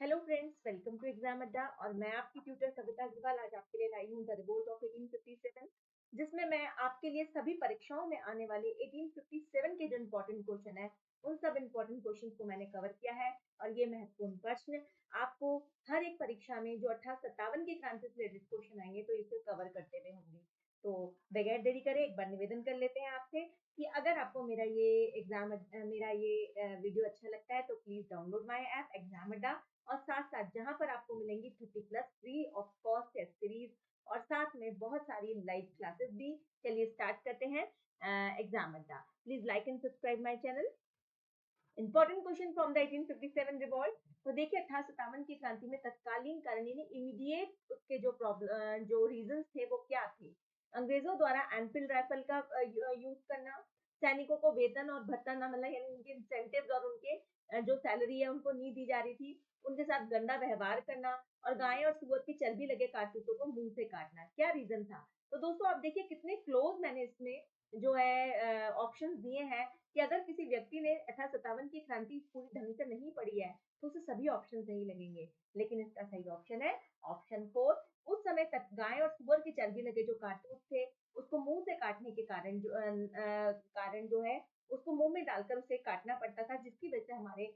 Hello friends, welcome to exam Adda. और मैं आपकी ट्यूटर कविता अग्रवाल आज आपके लिए लाई हूँ द रिवोल्ट ऑफ 1857, जिसमें मैं आपके लिए सभी परीक्षाओं में आने वाले 1857 के जो इम्पोर्टेंट क्वेश्चन है उन सब इम्पोर्टेंट क्वेश्चन को मैंने कवर किया है। और ये महत्वपूर्ण प्रश्न आपको हर एक परीक्षा में जो 1857 की क्रांति से रिलेटेड क्वेश्चन आएंगे तो इसे कवर करते हुए होंगे। तो बगैर देरी करे एक बार निवेदन कर लेते हैं आपसे कि अगर आपको मेरा ये वीडियो अच्छा लगता है तो please download my app exam Adda. और साथ साथ जहां पर आपको मिलेंगी 30+ free of cost test series और साथ में बहुत सारी लाइव क्लासेस भी। चलिए स्टार्ट करते हैं एग्जाम अड्डा। Please like and subscribe my channel. Important question from the 1857 revolt. तो देखिए 1857 की क्रांति में तत्कालीन करनी ने इमीडिएट उसके जो रीजन थे वो क्या थे। अंग्रेजों द्वारा एनफील्ड राइफल का यूज करना, सैनिकों को वेतन और भत्ता न मिलना, यानी उनके इंसेंटिव और उनके जो सैलरी है उनको नहीं दी जा रही थी, उनके साथ गंदा व्यवहार करना और गाय और सुअर की चर्बी लगे कारतूसों को मुंह से काटना। क्या रीजन था? तो दोस्तों आप देखिए कितने क्लोज मैंने इसमें जो है ऑप्शंस दिए हैं कि अगर किसी व्यक्ति ने 1857 की क्रांति पूरी ढंग से नहीं पढ़ी है तो उसे सभी ऑप्शन सही लगेंगे, लेकिन इसका सही ऑप्शन है ऑप्शन 4। उस समय तक गाय और सुअर की चर्बी लगे जो कारतूस थे उसको मुंह से काटने के कारण जो है उसको मुंह में डालकर उसे काटना पड़ता था, जिसकी वजह से हमारे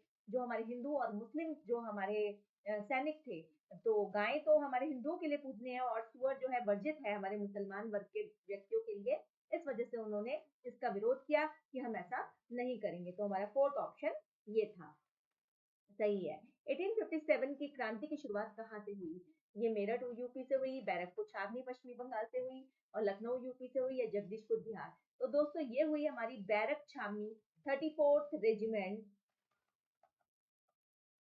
हिंदू और मुस्लिम जो हमारे सैनिक थे, तो गाय तो हमारे हिंदुओं के लिए पूजनीय है और सुअर जो है वर्जित है हमारे मुसलमान वर्ग के व्यक्तियों के लिए। इस वजह से उन्होंने इसका विरोध किया कि हम ऐसा नहीं करेंगे। तो हमारा फोर्थ ऑप्शन ये था, सही है। 1857 की क्रांति की शुरुआत कहाँ से हुई? ये मेरठ यूपी से हुई, बैरकपुर छावनी पश्चिमी बंगाल से हुई और लखनऊ यूपी से हुई या जगदीशपुर बिहार? तो दोस्तों ये हुई हमारी बैरक छावनी 34th रेजिमेंट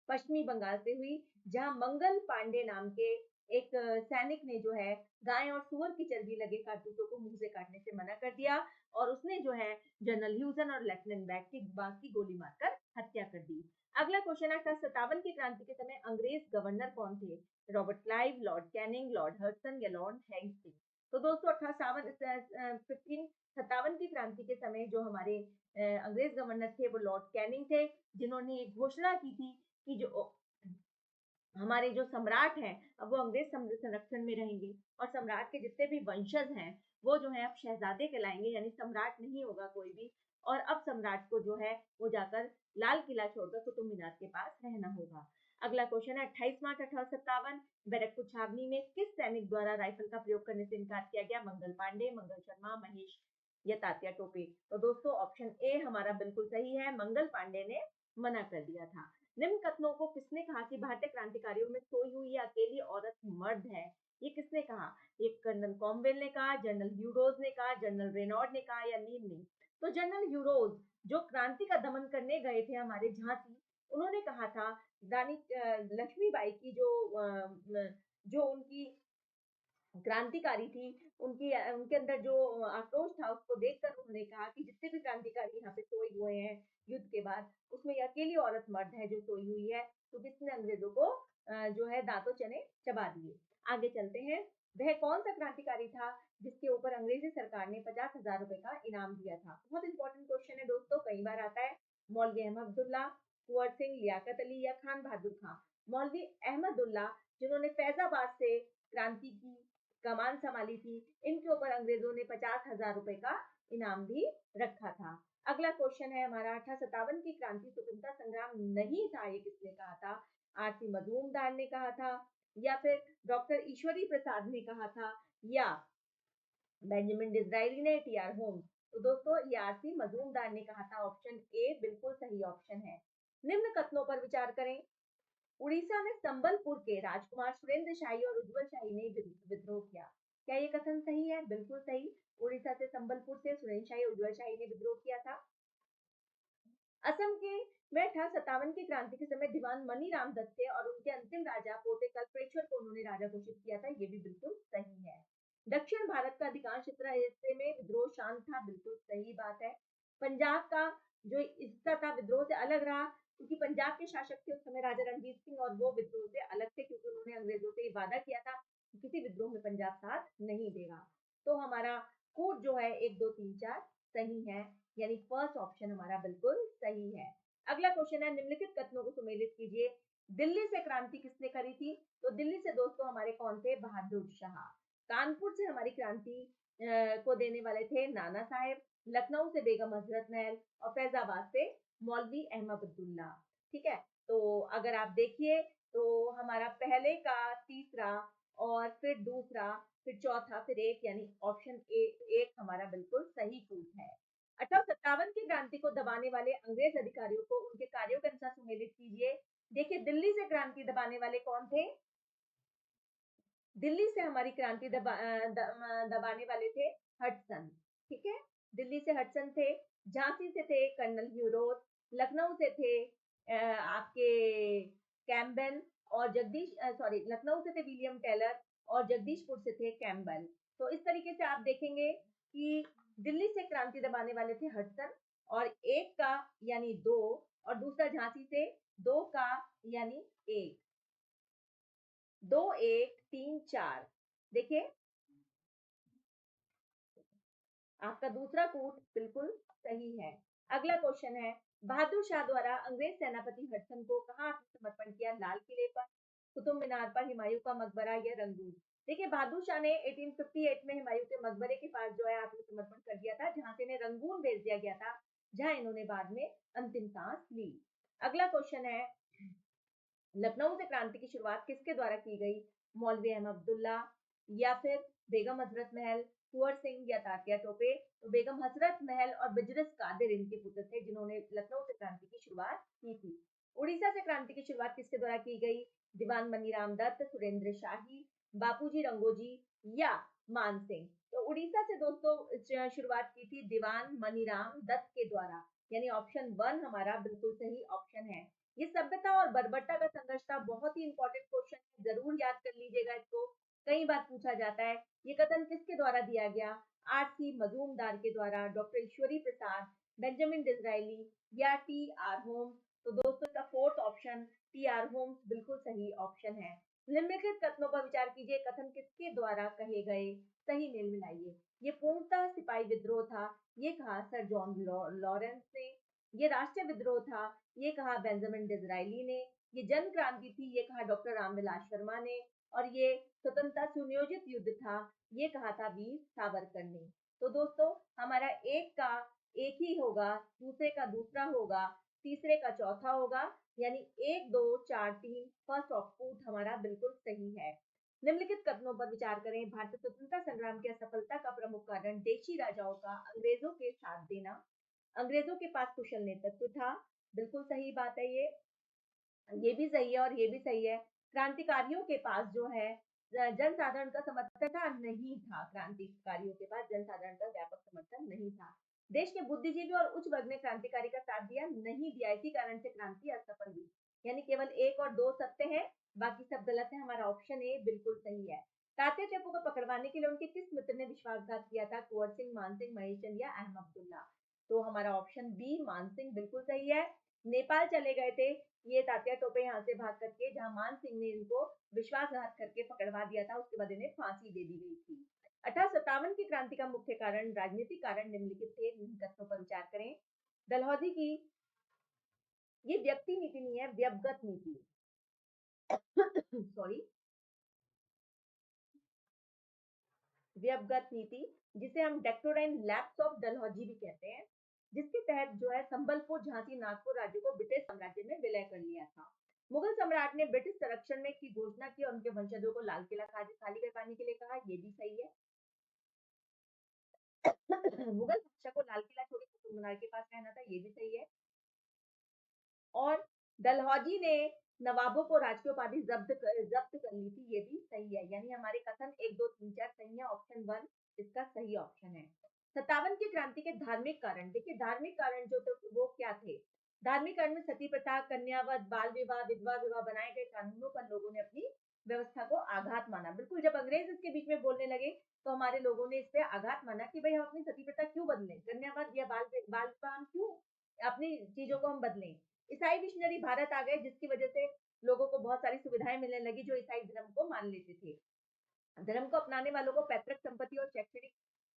पश्चिमी बंगाल से हुई, जहां मंगल पांडे नाम के एक सैनिक ने जो है गाय और सुअर की चर्बी लगे कारतूसों को मुंह से काटने से मना कर दिया और उसने जो है जनरल ह्यूजन और लेफ्टिनेंट बैग की बाग की गोली मारकर हत्या कर दी। अगला क्वेश्चन है 1857 की क्रांति के समय अंग्रेज गवर्नर कौन थे? Robert Clive, Lord Canning, Lord Curzon या लॉर्ड हैंगसिंग? तो दोस्तों 1857 की क्रांति के समय जो हमारे अंग्रेज गवर्नर थे वो लॉर्ड कैनिंग थे, जिन्होंने एक घोषणा की थी कि जो हमारे जो सम्राट हैं अब वो अंग्रेज संरक्षण में रहेंगे और सम्राट के जितने भी वंशज हैं वो जो है अब शहजादे कहलाएंगे, यानी सम्राट नहीं होगा कोई भी। और अब सम्राट को जो है वो जाकर लाल किला छोड़कर कुतुब मीनार के पास रहना होगा। अगला क्वेश्चन है 28 मार्च 1857 बैरकपुर छावनी में किस सैनिक द्वारा राइफल का प्रयोग करने से इनकार किया गया? मंगल पांडे, मंगल शर्मा, महेश या तात्या टोपे? तो दोस्तों ऑप्शन ए हमारा बिल्कुल सही है, मंगल पांडे ने मना कर दिया था। निम्न कथनों को किसने कहा कि भारतीय क्रांतिकारियों में सोई हुई ये अकेली औरत मर्द है? ये किसने कहा? ये कर्नल कॉमवेल ने कहा, जनरल ह्यूरोज ने कहा, जनरल रेनॉल्ड ने कहा या नील ने? तो जनरल ह्यूरोज जो क्रांति का दमन करने गए थे हमारे झांसी, उन्होंने कहा था रानी लक्ष्मीबाई की जो उनकी क्रांतिकारी थी, उनकी उनके अंदर जो आक्रोश था उसको देखकर उन्होंने कहा कि जितने भी क्रांतिकारी यहाँ पे सोए हुए हैं युद्ध के बाद, उसमें अकेली औरत मर्द है जो सोई हुई है। तो किसने अंग्रेजों को जो है दांतों चने चबा दिए। आगे चलते हैं, वह कौन सा क्रांतिकारी था जिसके ऊपर अंग्रेजी सरकार ने 50,000 रुपए का इनाम दिया था? बहुत इंपॉर्टेंट क्वेश्चन है दोस्तों, कई बार आता है। मौलवी अहमद अब्दुल्ला, कुंवर सिंह, लियाकत अली या खान बहादुर खां? मौलवी अहमदुल्ला जिन्होंने फैजाबाद से क्रांति की कमान संभाली थी, इनके ऊपर अंग्रेजों ने 50,000 रुपए का इनाम भी रखा था। अगला क्वेश्चन है हमारा 1857 की क्रांति स्वतंत्रता संग्राम नहीं था, ये किसने कहा था? आरसी मजूमदार ने कहा था या फिर डॉक्टर ईश्वरी प्रसाद ने कहा था या बेंजामिन डिज़रायली ने, टीआर होम्स? तो दोस्तों ये आरसी मजूमदार ने कहा था। ऑप्शन ए बिल्कुल सही ऑप्शन है। निम्न कथनों पर विचार करें। उड़ीसा में संबलपुर के राजकुमार सुरेंद्र शाही और उज्जवल शाही ने विद्रोह किया। क्या ये कथन सही है? बिल्कुल सही। उड़ीसा से संबलपुर से सुरेंद्र शाही और उज्जवल शाही ने विद्रोह किया था। असम के में 1857 की क्रांति के समय दीवान मनी राम दत्त थे और उनके अंतिम राजा पोते कल्पेश्वर को उन्होंने राजा घोषित किया था, ये भी बिल्कुल सही है। दक्षिण भारत का अधिकांश हिस्से में विद्रोह शांत था, बिल्कुल सही बात है। पंजाब का जो हिस्सा था विद्रोह से अलग रहा क्योंकि पंजाब के शासक थे उस समय राजा रणजीत सिंह और वो विद्रोह से अलग थे क्योंकि उन्होंने अंग्रेजों से वादा किया था कि किसी विद्रोह में पंजाब साथ नहीं देगा। तो हमारा कोड जो है 1 2 3 4 सही है, यानी फर्स्ट ऑप्शन हमारा बिल्कुल सही है। अगला क्वेश्चन है निम्नलिखित कथनों को सुमेलित कीजिए। दिल्ली से क्रांति किसने करी थी? तो दिल्ली से दोस्तों हमारे कौन थे? बहादुर शाह। कानपुर से हमारी क्रांति को देने वाले थे नाना साहेब। लखनऊ से बेगम हजरत महल और फैजाबाद से मौलवी अहमदुल्ला। ठीक है, तो अगर आप देखिए तो हमारा पहले का तीसरा और फिर दूसरा फिर चौथा फिर एक, यानी ऑप्शन ए एक हमारा बिल्कुल सही कूट है। 1857 की क्रांति को दबाने वाले अंग्रेज अधिकारियों को उनके कार्यों के अनुसार सुमेलित कीजिए। देखिए दिल्ली से क्रांति दबाने वाले कौन थे? दिल्ली से हमारी क्रांति दबाने वाले थे हडसन। ठीक है, दिल्ली से हडसन थे। झांसी से थे कर्नल ह्यूरोस। लखनऊ से थे आपके कैम्बेल और जगदीश सॉरी लखनऊ से थे विलियम टेलर और जगदीशपुर से थे कैम्बेल। तो इस तरीके से आप देखेंगे कि दिल्ली से क्रांति दबाने वाले थे हडसन और एक का यानी दो, और दूसरा झांसी से दो का यानी एक। 2 1 3 4। देखिए आपका दूसरा कूट बिल्कुल सही है। अगला क्वेश्चन है, बहादुर शाह द्वारा अंग्रेज सेनापति हडसन को कहाँ आत्मसमर्पण किया? लाल किले पर, कुतुब मीनार पर, हुमायूं का मकबरा या रंगून? देखिए बहादुर शाह ने 1858 में हुमायूं के मकबरे के पास जो है आत्मसमर्पण कर दिया था, जहां से इन्हें रंगून भेज दिया गया था, जहां इन्होंने बाद में अंतिम सांस ली। अगला क्वेश्चन है, लखनऊ से क्रांति की शुरुआत किसके द्वारा की गई? मौलवी अहमदुल्ला या फिर बेगम हजरत महल, कुंवर सिंह या तात्या टोपे? तो बेगम हजरत महल और बिजरिस कादिर इनके पुत्र थे जिन्होंने लखनऊ से क्रांति की शुरुआत की थी। उड़ीसा से क्रांति की शुरुआत किसके द्वारा की गई? दीवान मनीराम दत्त, सुरेंद्र शाही, बापूजी रंगोजी या मान सिंह? तो उड़ीसा से दोस्तों शुरुआत की थी दीवान मनीराम दत्त के द्वारा, यानी ऑप्शन वन हमारा बिल्कुल सही ऑप्शन है। ये सभ्यता और बर्बरता का संघर्ष था, बहुत ही इंपॉर्टेंट क्वेश्चन है, जरूर याद कर लीजिएगा इसको, कई बार पूछा जाता है। ये कथन किसके द्वारा दिया गया? आर.सी. मजूमदार के द्वारा, डॉक्टर ईश्वरी प्रसाद, बेंजामिन डिज़राइली या टी.आर. होम्स? तो दोस्तों इसका फोर्थ ऑप्शन टी.आर. होम्स बिल्कुल सही ऑप्शन है। निम्नलिखित कथनों पर विचार कीजिए, कथन किसके द्वारा कहे गए? सही मेल मिलाइए। ये पूर्णतः सिपाही विद्रोह था, ये कहा सर जॉन लॉरेंस ने। ये राष्ट्रीय विद्रोह था, ये कहा बेंजामिन डिज़राइली ने। ये जन क्रांति थी, ये कहा डॉक्टर रामविलास शर्मा ने। और ये स्वतंत्रता सुनियोजित युद्ध था, ये कहा था वीर सावरकर ने। तो दोस्तों हमारा एक का एक ही होगा, दूसरे का दूसरा होगा, तीसरे का चौथा होगा, यानी 1 2 4 3 फर्स्ट ऑफ फूट हमारा बिल्कुल सही है। निम्नलिखित कथनों पर विचार करें, भारतीय स्वतंत्रता संग्राम की असफलता का प्रमुख कारण देशी राजाओं का अंग्रेजों के साथ देना। अंग्रेजों के पास कुशल नेतृत्व था, बिल्कुल सही बात है ये भी सही है और ये भी सही है। क्रांतिकारियों के पास जो है जनसाधारण का समर्थन नहीं था, क्रांतिकारियों के पास जनसाधारण का व्यापक समर्थन नहीं था। देश के बुद्धिजीवी और उच्च वर्ग ने क्रांतिकारी का साथ दिया नहीं दिया, इसी कारण से क्रांति असफल हुई। यानी केवल एक और दो सत्य है, बाकी सब गलत है। हमारा ऑप्शन ए बिल्कुल सही है। तात्या टोपे को पकड़वाने के लिए उनके किस मित्र ने विश्वासघात किया था? कुंवर सिंह, मान सिंह, महेशचंद या अहमदुल्ला? तो हमारा ऑप्शन बी मान सिंह बिल्कुल सही है। नेपाल चले गए थे ये तात्या टोपे यहाँ से भाग करके, जहाँ मान सिंह ने इनको विश्वासघात करके पकड़वा दिया था, उसके बाद इन्हें फांसी दे दी गई थी। 1857 की क्रांति का मुख्य कारण, राजनीतिक कारण निम्नलिखित थे, इन तथ्यों पर विचार करें। डलहौजी की ये व्यक्ति नीति नहीं है, व्यक्तिगत नीति सॉरी व्यक्तिगत नीति, जिसे हम डेक्टोराइन लैप्स ऑफ डलहौजी भी कहते हैं, जिसके तहत जो है संबलपुर, झांसी, नागपुर राज्य को ब्रिटिश साम्राज्य में विलय कर लिया था। मुगल सम्राट ने ब्रिटिश संरक्षण में की घोषणा की और उनके वंशजों को लाल किला खाली करवाने के लिए कहा, ये भी सही है। मुगल बादशाह को लाल किला छोड़ कुतुब मीनार के पास रहना था, ये भी सही है। और डलहौजी ने नवाबों को राजकीय उपाधि जब्त कर ली थी, ये भी सही है। यानी हमारे कथन 1 2 3 4 सही है, ऑप्शन वन इसका सही ऑप्शन है। 57 की क्रांति के धार्मिक कारण, देखिए धार्मिक कारण जो थे वो क्या थे? धार्मिक कारण में सती प्रथा, कन्यावध, बाल विवाह, विधवा विवाह, बनाए गए कानूनों पर लोगों ने अपनी व्यवस्था को आघात माना। बिल्कुल, जब अंग्रेज इसके बीच में बोलने लगे तो हमारे लोगों ने इस पे आघात माना कि भाई हम अपनी सती प्रथा क्यों बदलें, कन्यावध या बाल विवाह हम क्यों अपनी चीजों को हम बदलें। ईसाई मिशनरी भारत आ गए, जिसकी वजह से लोगों को बहुत सारी सुविधाएं मिलने लगी जो ईसाई धर्म को मान लेते थे। धर्म को अपनाने वालों को पैतृक संपत्ति और शैक्षणिक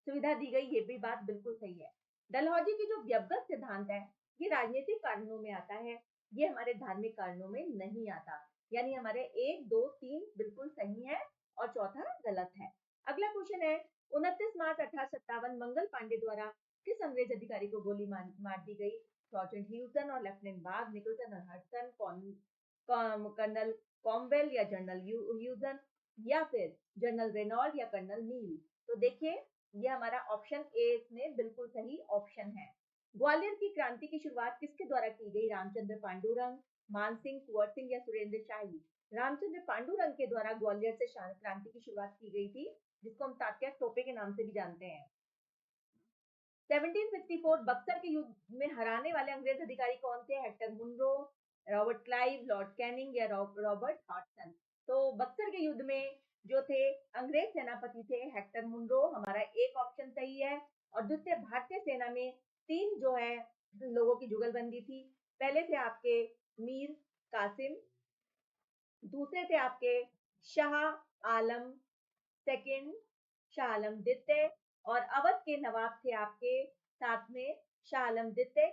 सुविधा दी गई, ये भी बात बिल्कुल सही है। डलहौजी की जो व्यवगत सिद्धांत है, ये राजनीतिक कारणों में आता है। ये हमारे धार्मिक कारणों में नहीं आता, यानी हमारे 1, 2, 3 बिल्कुल सही है और चौथा गलत है। अगला क्वेश्चन है, 29 मार्च 1857 मंगल पांडे द्वारा किस अंग्रेज अधिकारी को गोली मार दी गई? सर्जेंट ह्यूसन और लेफ्टिनेंट बाग, निकोलसन और हडसन, कर्नल कॉमवेल या जनरल ह्यूसन, या फिर जनरल रेनॉल्ड या कर्नल नील? तो देखिए, ये हमारा ऑप्शन ए में बिल्कुल सही ऑप्शन है। ग्वालियर की क्रांति की शुरुआत किसके द्वारा की गई? रामचंद्र पांडुरंग, मानसिंह, कुंवर सिंह या सुरेंद्र शाही? रामचंद्र पांडुरंग के द्वारा ग्वालियर से क्रांति की शुरुआत की गई थी, जिसको हम तात्या टोपे के नाम से भी जानते हैं। 1764 बक्सर के युद्ध में हराने वाले अंग्रेज अधिकारी कौन थे? Hector Munro, Robert Clive, Lord Canning या रॉबर्ट हॉटसन? तो बक्सर के युद्ध में जो थे अंग्रेज सेनापति थे हेक्टर मुनरो, हमारा एक ऑप्शन सही है। और द्वितीय भारतीय सेना में 3 जो है लोगों की जुगलबंदी थी। पहले थे आपके मीर कासिम, दूसरे थे आपके शाह आलम सेकंड, शाह आलम द्वितीय, और अवध के नवाब थे आपके साथ में शाह आलम द्वितीय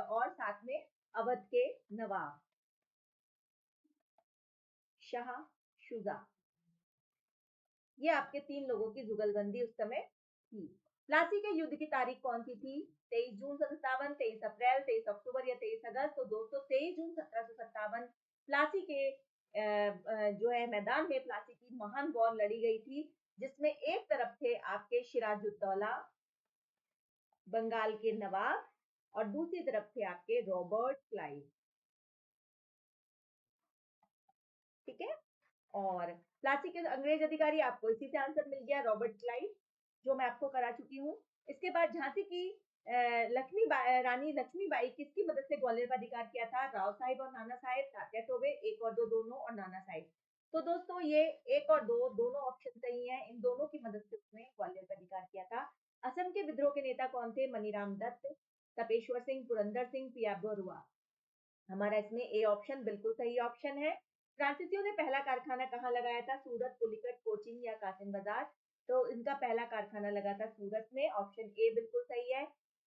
और साथ में अवध के नवाब शाह शुजा। ये आपके 3 लोगों की जुगलबंदी उस समय थी। प्लासी के युद्ध की तारीख कौन सी थी? 23 जून 1757, 23 अप्रैल, 23 अक्टूबर या 23 अगस्त? तो दोस्तों 23 जून 1757 प्लासी के जो है मैदान में प्लासी की महान वॉर लड़ी गई थी, जिसमें एक तरफ थे आपके सिराजुद्दौला बंगाल के नवाब और दूसरी तरफ थे आपके रॉबर्ट क्लाइव। ठीक है, और प्लासी के अंग्रेज अधिकारी आपको इसी से आंसर मिल गया, रॉबर्ट क्लाइव, जो मैं आपको करा चुकी हूँ। इसके बाद झांसी की रानी लक्ष्मीबाई किसकी मदद से ग्वालियर का अधिकार किया था? राव साहिब और नाना साहिब, तात्या टोबे, एक और दो दोनों और नाना साहिब? तो दोस्तों ये एक और दो दोनों ऑप्शन सही है, इन दोनों की मदद से उसने ग्वालियर का अधिकार किया था। असम के विद्रोह के नेता कौन थे? मनीराम दत्त, तपेश्वर सिंह, पुरंदर सिंह, पिया बरुआ? हमारा इसमें ए ऑप्शन बिल्कुल सही ऑप्शन है। फ्रांसीसियों ने पहला कारखाना कहाँ लगाया था? सूरत, पुलिकट, कोचिन या कासिम बाजार? तो इनका पहला कारखाना लगा था सूरत में, ऑप्शन ए बिल्कुल सही है।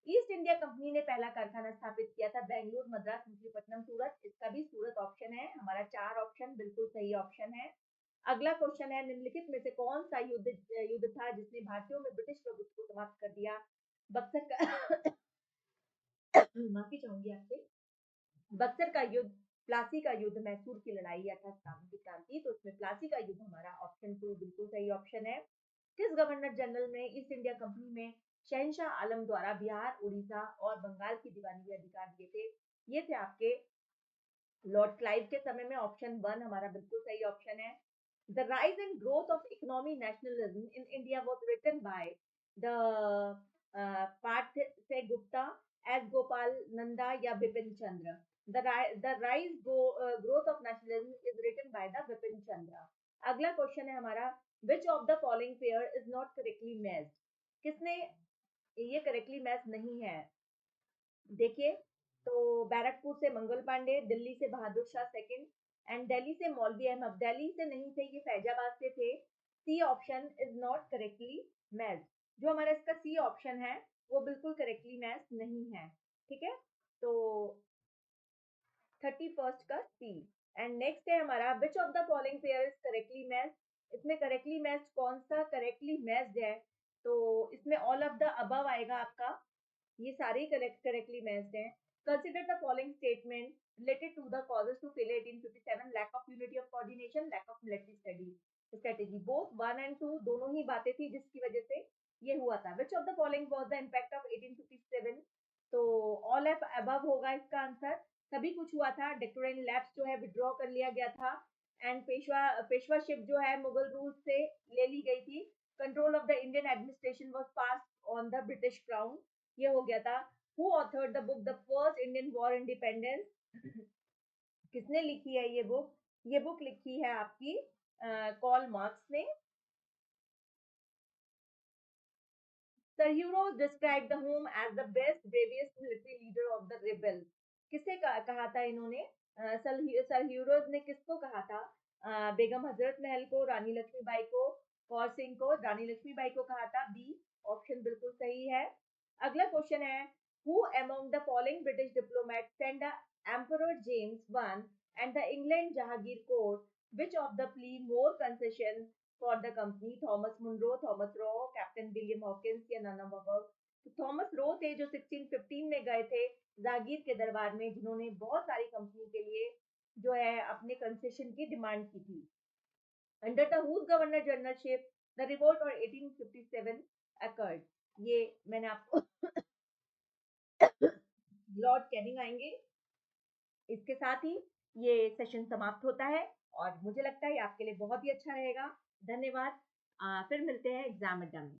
ईस्ट इंडिया कंपनी ने पहला कारखाना स्थापित किया था बेंगलुरु, मद्रास, मछलीपट्टनम, सूरत? इसका भी सूरत ऑप्शन है, हमारा 4 ऑप्शन बिल्कुल सही ऑप्शन है। अगला क्वेश्चन है, निम्नलिखित में से कौन सा युद्ध था जिसने भारतीयों में ब्रिटिश प्रभुत्व को समाप्त कर दिया? बक्सर का माफी चाहूंगी आपसे, बक्सर का युद्ध, प्लासी का युद्ध, मैसूर की लड़ाई अर्थात सामूहिक क्रांति? तो इसमें प्लासी का युद्ध हमारा ऑप्शन 2 बिल्कुल सही ऑप्शन है। किस गवर्नर जनरल ने ईस्ट इंडिया कंपनी में शहनशाह आलम द्वारा बिहार, उड़ीसा और बंगाल की दीवानी के अधिकार दिए थे? ये थे आपके लॉर्ड क्लाइव के समय में, ऑप्शन 1 हमारा बिल्कुल सही ऑप्शन है। The rise and growth of economy nationalism in India was written by the Partha से गुप्ता, एस गोपाल नंदा या Bipin Chandra? The rise growth of nationalism is written by the Bipin Chandra. अगला क्वेश्चन है हमारा, which of the following pair is not correctly matched? किसने ये correctly match नहीं है? देखिए, तो बैरकपुर से मंगल पांडे, दिल्ली से बहादुर शाह सेकंड एंड दिल्ली से मौलवी अहमद। दिल्ली से नहीं थे, ये फैजाबाद से थे। C option is not correctly match. जो हमारा इसका सी ऑप्शन है वो बिल्कुल करेक्टली मैच नहीं है। ठीक है, तो 31st का सी। एंड नेक्स्ट है हमारा, which of the following pair is correctly match? इसमें करेक्टली मैच कौन सा करेक्टली मैच्ड है? तो इसमें ऑल ऑफ द अबव आएगा आपका, ये सारे ही करेक्टली मैच्ड हैं। Consider the following statement related to the causes to failure 1857, lack of unity of coordination, lack of military strategy. Both 1 and 2 दोनों ही बातें थी जिसकी वजह से ये हुआ था। विच of the following was the impact of 1857? तो ऑल ऑफ अबव होगा इसका आंसर। सभी कुछ हुआ था, डिक्टोरियल लैप्स जो है विड्रॉ कर लिया गया था, एंड पेशवाशिप जो है मुगल रूल से ले ली गई थी। Control of the Indian administration was passed on the British crown, ये हो गया था। Who authored the book the first Indian war independence? किसने लिखी है ये बुक? ये बुक लिखी है आपकी कॉल मार्क्स ने। Sir Heroes described the whom as the best, bravest military leader of the rebels. किसे कहा था इन्होंने? सर ह्यूरोज ने किसको कहा था? बेगम हजरत महल को, रानी लक्ष्मीबाई को, कौर सिंह को? रानी लक्ष्मीबाई को कहा था, बी ऑप्शन बिल्कुल सही है। अगला क्वेश्चन है, who among the following British diplomat send Emperor James I and the England Jahangir Court, which of the plea more concession for the company? Thomas Munro, Thomas Roe, Captain William Hawkins या none of above? तो Thomas Roe थे जो 1615 में गए थे जागीर के दरबार में, जिन्होंने बहुत सारी कंपनी के लिए जो है अपने कंसेशन की डिमांड की थी। Under the whose governor generalship the revolt और 1857 अकर्ड। ये मैंने आपको लॉर्ड कैनिंग आएंगे। इसके साथ ही ये सेशन समाप्त होता है और मुझे लगता है ये आपके लिए बहुत ही अच्छा रहेगा। धन्यवाद। फिर मिलते हैं एग्जाम में।